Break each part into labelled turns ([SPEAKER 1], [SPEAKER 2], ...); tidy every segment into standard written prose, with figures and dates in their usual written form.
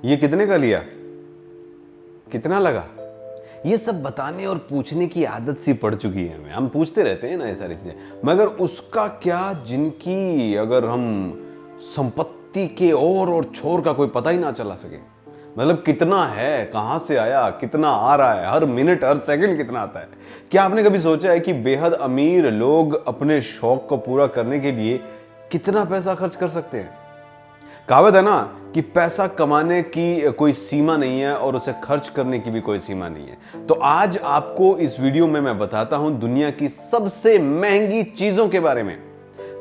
[SPEAKER 1] ये कितने का लिया, कितना लगा, ये सब बताने और पूछने की आदत सी पड़ चुकी है हमें। हम पूछते रहते हैं ना ये सारी चीजें, मगर उसका क्या जिनकी अगर हम संपत्ति के और छोर का कोई पता ही ना चला सके। मतलब कितना है, कहां से आया, कितना आ रहा है, हर मिनट हर सेकंड कितना आता है। क्या आपने कभी सोचा है कि बेहद अमीर लोग अपने शौक को पूरा करने के लिए कितना पैसा खर्च कर सकते हैं। कहावत है ना कि पैसा कमाने की कोई सीमा नहीं है और उसे खर्च करने की भी कोई सीमा नहीं है। तो आज आपको इस वीडियो में मैं बताता हूं दुनिया की सबसे महंगी चीजों के बारे में।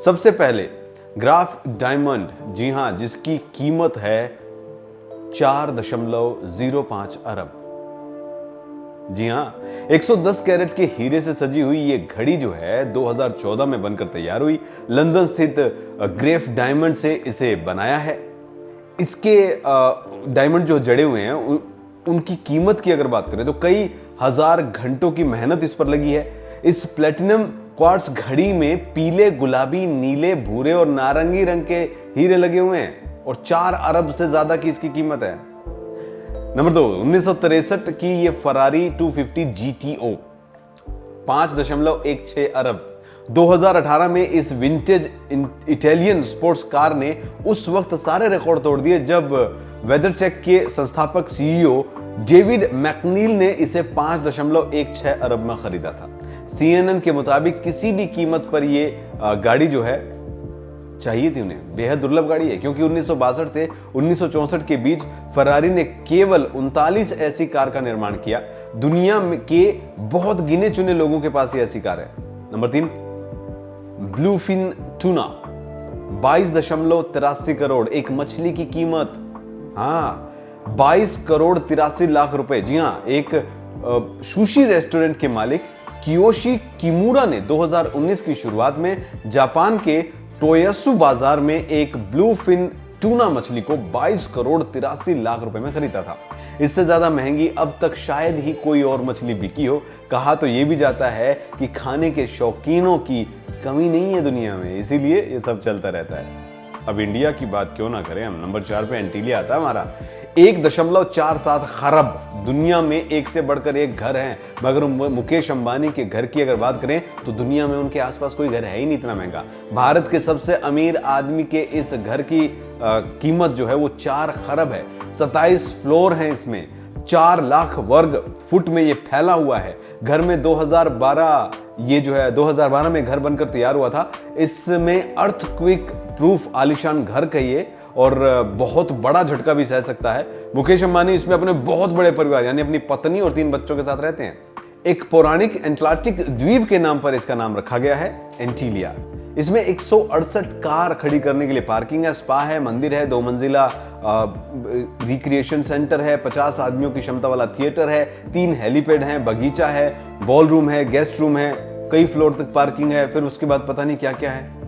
[SPEAKER 1] सबसे पहले ग्राफ डायमंड, जी हां, जिसकी कीमत है 4.05 अरब। जी हां, 110 कैरेट के हीरे से सजी हुई ये घड़ी जो है 2014 में बनकर तैयार हुई। लंदन स्थित ग्रेफ डायमंड से इसे बनाया है। इसके डायमंड जो जड़े हुए हैं उनकी कीमत की अगर बात करें तो कई हजार घंटों की मेहनत इस पर लगी है। इस प्लेटिनम क्वार्ट्स घड़ी में पीले, गुलाबी, नीले, भूरे और नारंगी रंग के हीरे लगे हुए हैं और 4 अरब से ज्यादा की इसकी कीमत है। नंबर 2, 1963 की ये फरारी 250 GTO 5.16 अरब। 2018 में इस विंटेज इटालियन स्पोर्ट्स कार ने उस वक्त सारे रिकॉर्ड तोड़ दिए जब वेदरचेक के संस्थापक CEO डेविड मैकनील ने इसे 5.16 अरब में खरीदा था। CNN के मुताबिक किसी भी कीमत पर यह गाड़ी जो है चाहिए थी उन्हें, बेहद दुर्लभ गाड़ी है, क्योंकि 1962 से 1964 के बीच फरारी ने केवल 39 ऐसी कार का निर्माण किया। दुनिया के बहुत गिने चुने लोगों के पास ये ऐसी कार है। नंबर 3, ब्लूफिन टूना 22.83 करोड़, एक मछली की कीमत। हाँ, 22 करोड़ 83 लाख रुपए। जी हाँ, एक सुशी रेस्टोरेंट के मालिक कियोशी किमुरा ने 2019 की शुरुआत में जापान के टोयसु बाजार में एक ब्लूफिन टूना मछली को 22 करोड़ 83 लाख रुपए में खरीदा था। इससे ज्यादा महंगी अब तक शायद ही कोई और मछली बिकी हो। कहा तो यह भी जाता है कि खाने के शौकीनों की कमी नहीं है दुनिया में, इसीलिए ये सब चलता रहता है। अब इंडिया की बात क्यों ना करें हम, नंबर 4 पे एंटीलिया आता है हमारा। 1.47 खरब। दुनिया में एक से बढ़कर एक घर हैं, मगर मुकेश अंबानी के घर की अगर बात करें तो दुनिया में उनके आसपास कोई घर है ही नहीं इतना महंगा। भारत के सबसे अमीर आदमी के इस घर की कीमत जो है वो 4 खरब है। 27 फ्लोर हैं इसमें, 4 लाख वर्ग फुट में ये फैला हुआ है। घर में 2012 में घर बनकर तैयार हुआ था। इसमें अर्थक्वेक प्रूफ आलीशान घर कहिए और बहुत बड़ा झटका भी सह सकता है। मुकेश अंबानी इसमें अपने बहुत बड़े परिवार यानी अपनी पत्नी और 3 बच्चों के साथ रहते हैं। एक पौराणिक एटलांटिक द्वीप के नाम पर इसका नाम रखा गया है, एंटीलिया। इसमें 168 कार खड़ी करने के लिए पार्किंग है, स्पा है, मंदिर है, 2 मंजिला रिक्रिएशन सेंटर है, 50 आदमियों की क्षमता वाला थिएटर है, 3 हेलीपैड हैं, बगीचा है, बॉल रूम है, गेस्ट रूम है, कई फ्लोर तक पार्किंग है। फिर उसके बाद पता नहीं क्या क्या है।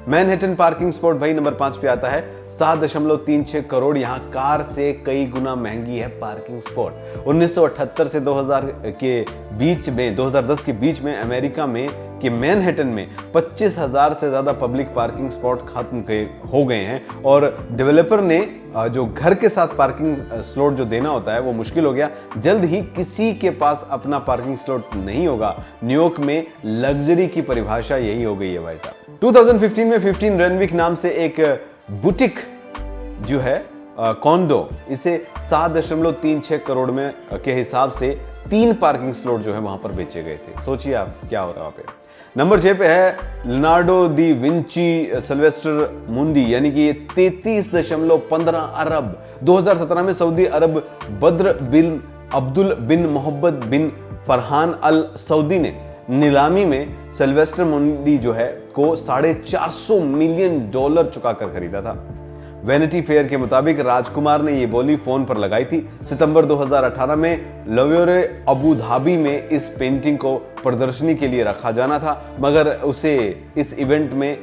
[SPEAKER 1] मैनहट्टन पार्किंग स्पॉट भाई नंबर 5 पे आता है। 7.36 करोड़। यहां कार से कई गुना महंगी है पार्किंग स्पॉट। 1978 से 2010 के बीच में अमेरिका में कि मैनहट्टन में 25,000 से ज्यादा पब्लिक पार्किंग स्पॉट खत्म हो गए हैं और डेवलपर ने जो घर के साथ पार्किंग स्लॉट जो देना होता है वो मुश्किल हो गया। जल्द ही किसी के पास अपना पार्किंग स्लॉट नहीं होगा। न्यूयॉर्क में लग्जरी की परिभाषा यही हो गई है भाई साहब। 2015 में 15 रेनविक नाम से एक बुटीक जो है कॉन्डो, इसे 7.36 करोड़ में के हिसाब से 3 पार्किंग स्लॉट जो है वहां पर बेचे गए थे। सोचिए आप क्या हो रहा है वहां पे। नंबर 6 पे है लियोनार्डो दी विंची सिल्वेस्टर मुंडी, यानी कि ये 33.15 अरब। 2017 में सऊदी अरब बद्र बिन अब्दुल बिन मोहम्मद बिन फरहान अल सऊदी ने नीलामी में सिल्वेस्टर मुंडी जो है को $450 मिलियन चुकाकर खरीदा था। वैनिटी फेयर के मुताबिक राजकुमार ने ये बोली फोन पर लगाई थी। सितंबर 2018 में लव्योरे अबू धाबी में इस पेंटिंग को प्रदर्शनी के लिए रखा जाना था, मगर उसे इस इवेंट में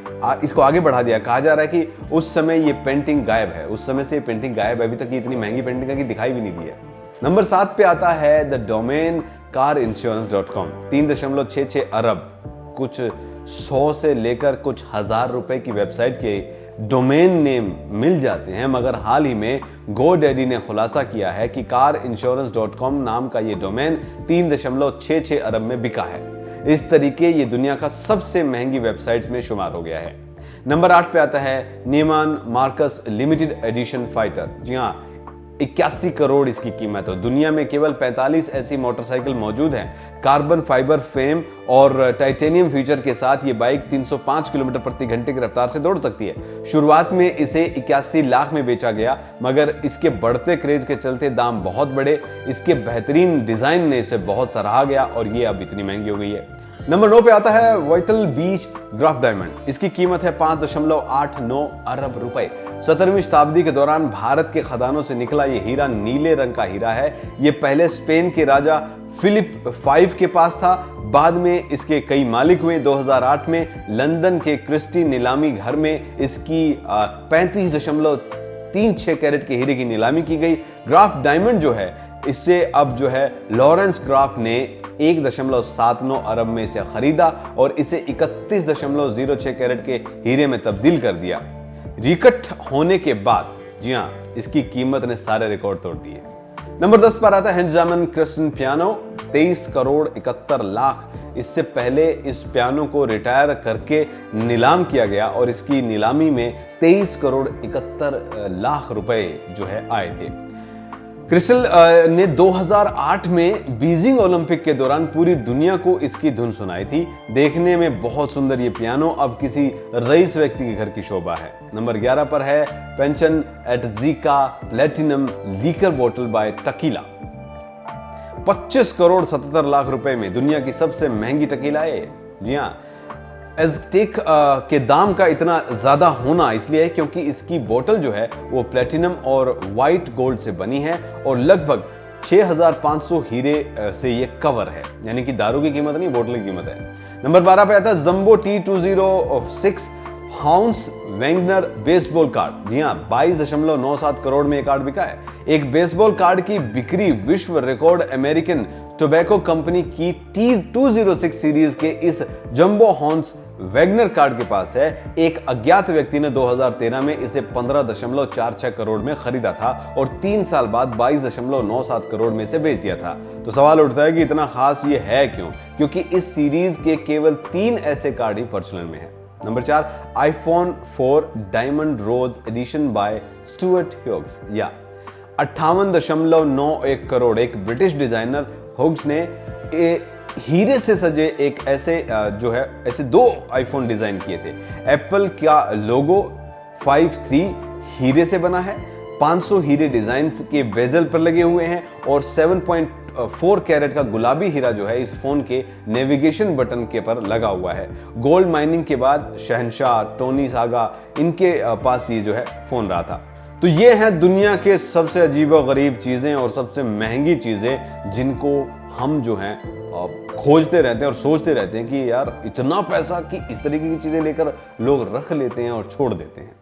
[SPEAKER 1] इसको आगे बढ़ा दिया। कहा जा रहा है कि उस समय ये पेंटिंग गायब है। उस समय से ये पेंटिंग गायब है, अभी तक इतनी महंगी पेंटिंग की दिखाई भी नहीं दी है। नंबर 7 पे आता है द डोमेन carinsurance.com। 3.66 अरब, कुछ 100 से लेकर कुछ हजार रुपए की वेबसाइट के डोमेन नेम मिल जाते हैं, मगर हाल ही में GoDaddy ने खुलासा किया है कि carinsurance.com नाम का ये डोमेन 3.66 अरब में बिका है। इस तरीके ये दुनिया का सबसे महंगी वेबसाइट्स में शुमार हो गया है। नंबर 8 पे आता है नीमान मार्कस लिमिटेड एडिशन फाइटर। जी हाँ, 81 करोड़ इसकी कीमत है। दुनिया में केवल 45 ऐसी मोटरसाइकिल मौजूद हैं। कार्बन फाइबर फ्रेम और टाइटेनियम फीचर के साथ ये बाइक 305 किलोमीटर प्रति घंटे की रफ्तार से दौड़ सकती है। शुरुआत में इसे 81 लाख में बेचा गया, मगर इसके बढ़ते क्रेज के चलते दाम बहुत बढ़े। इसके बेहतरीन डिजाइन ने इसे बहुत सराहा गया और ये अब इतनी महंगी हो गई है। नंबर 9 पे आता है वाइटल बीच ग्राफ डायमंड। इसकी कीमत है 5.89 अरब रुपए। 17वीं शताब्दी के दौरान भारत के खदानों से निकला ये हीरा नीले रंग का हीरा है। ये पहले स्पेन के राजा फिलिप V के पास था, बाद में इसके कई मालिक हुए। 2008 में लंदन के क्रिस्टी नीलामी घर में इसकी 35.36 कैरेट के हीरे की नीलामी की गई। ग्राफ डायमंड जो है, इससे अब जो है लॉरेंस ग्राफ ने 1.79 अरब में इसे खरीदा और इसे 31.06 कैरेट के हीरे में तब्दील कर दिया। रिकट होने के बाद जी हाँ, इसकी कीमत ने सारे रिकॉर्ड तोड़ दिए। नंबर 10 पर आता है हेंजामन क्रिस्टन पियानो, 23 करोड़ 71 लाख। इससे पहले इस पियानो को रिटायर करके नीलाम किया गया और इसकी नीलामी में 23 करोड़ 71 लाख रुपए जो है आए थे। क्रिस्टल ने 2008 में बीजिंग ओलंपिक के दौरान पूरी दुनिया को इसकी धुन सुनाई थी। देखने में बहुत सुंदर ये पियानो अब किसी रईस व्यक्ति के घर की शोभा है। नंबर 11 पर है पेंशन एटजीका प्लेटिनम लीकर बोतल बाय टकीला। 25 करोड़ 77 लाख रुपए में दुनिया की सबसे महंगी टकीला है। जी हाँ, एज़टेक के दाम का इतना ज्यादा होना इसलिए है क्योंकि इसकी बोतल जो है वो प्लेटिनम और वाइट गोल्ड से बनी है और लगभग 6500 हीरे से ये कवर है, यानी कि दारू की कीमत नहीं, बोतल की कीमत है। नंबर 12 पे आता है jumbo T206 Honus Wagner baseball card. जी हाँ, 22.97 करोड़ में एक कार्ड बिका है। एक बेसबॉल कार्ड की बिक्री विश्व रिकॉर्ड अमेरिकन टोबैको कंपनी की T206 सीरीज के इस जंबो हॉर्न्स वैगनर कार्ड के पास है। एक अज्ञात व्यक्ति ने 2013 में इसे 15.46 करोड़ में खरीदा था और 3 साल बाद 22.97 करोड़ में इसे बेच दिया था। तो सवाल उठता है कि इतना खास ये है क्यों? क्योंकि इस सीरीज के केवल 3 ऐसे कार्ड ही प्रचलन में है। नंबर 4 iPhone 4 डायमंड रोज एडिशन बाय स्टुअर्ट ह्यूग्स या 58.91 करोड़। एक ब्रिटिश डिजाइनर हुग्स ने हीरे से सजे एक ऐसे जो है ऐसे 2 आईफोन डिजाइन किए थे। एप्पल का लोगो 5.3 हीरे से बना है। 500 हीरे डिजाइन के बेजल पर लगे हुए हैं और 7.4 कैरेट का गुलाबी हीरा जो है इस फोन के नेविगेशन बटन के पर लगा हुआ है। गोल्ड माइनिंग के बाद शहनशाह टोनी सागा इनके पास ये जो है फोन रहा था। तो ये हैं दुनिया के सबसे अजीबोगरीब चीजें और सबसे महंगी चीजें जिनको हम जो हैं खोजते रहते हैं और सोचते रहते हैं कि यार इतना पैसा कि इस तरीके की चीजें लेकर लोग रख लेते हैं और छोड़ देते हैं।